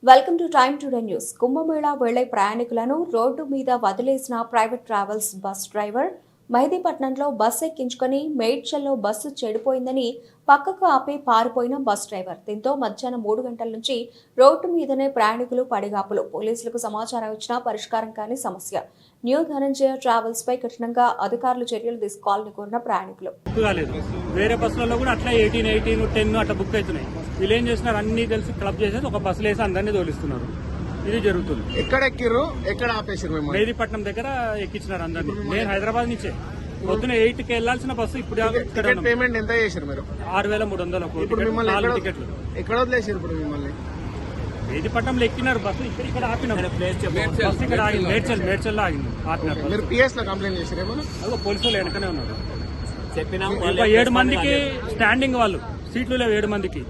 Welcome to Time Today News. Kumbh Mela వెళ్లే ప్రయాణికులను road మీద వదిలేసిన ప్రైవేట్ ట్రావెల్స్ బస్ డ్రైవర్ మెహదీపట్నంలో బస్సు ఎక్కించుకుని మేడ్చల్లో బస్సు చెడిపోయిందని పక్కకు ఆపి పారిపోయిన బస్ డ్రైవర్. దీంతో మధ్యాహ్నం 3 గంటల నుంచి రోడ్డు మీదనే ప్రయాణికులు పడిగాపులు. పోలీసులకు సమాచారం ఇచ్చినా పరిష్కారం కాని సమస్య. న్యూ ధనంజయ ట్రావెల్స్ పై కఠినంగా అధికారులు చర్యలు తీసుకోవాలని కోరిన ప్రయాణికులు. వేరే బస్సులలో కూడా అట్లా 18, 10 అట్లా బుక్ అవుతున్నాయి. వీళ్ళు ఏం చేస్తున్నారు, అన్ని కలిసి క్లబ్ చేసేసి ఒక బస్సులు వేసి అందరినీ తోలిస్తున్నారు. ఇది జరుగుతుంది. ఎక్కడ ఎక్కిర్రు, ఎక్కడ ఆపేసారు? మెహదీపట్నం దగ్గర ఎక్కించినారు అందరినీ. నేను హైదరాబాద్ నుంచే పొద్దున 8కి వెళ్లాల్సిన బస్సు ఇప్పుడు పేమెంట్ ఎంత చేశారు మీరు? 6,300. ఇప్పుడు మిమ్మల్ని 4 టికెట్లు ఎక్కడ వదిలేసారు? ఇప్పుడు మిమ్మల్ని మెహదీపట్నంలో ఎక్కినారు బస్సు. ఇక్కడ ఆపినారు. బస్సు ఇక్కడ ఆగింది, మేడ్చల్లో ఆగింది. ఆపినారు. మీరు పిఎస్ లో కంప్లైంట్ చేశారేమో? అదో పోలీసులు వెనకనే ఉన్నారు. 7 మందికి స్టాండింగ్, వాళ్ళు సీట్లు లేవు 7 మందికి.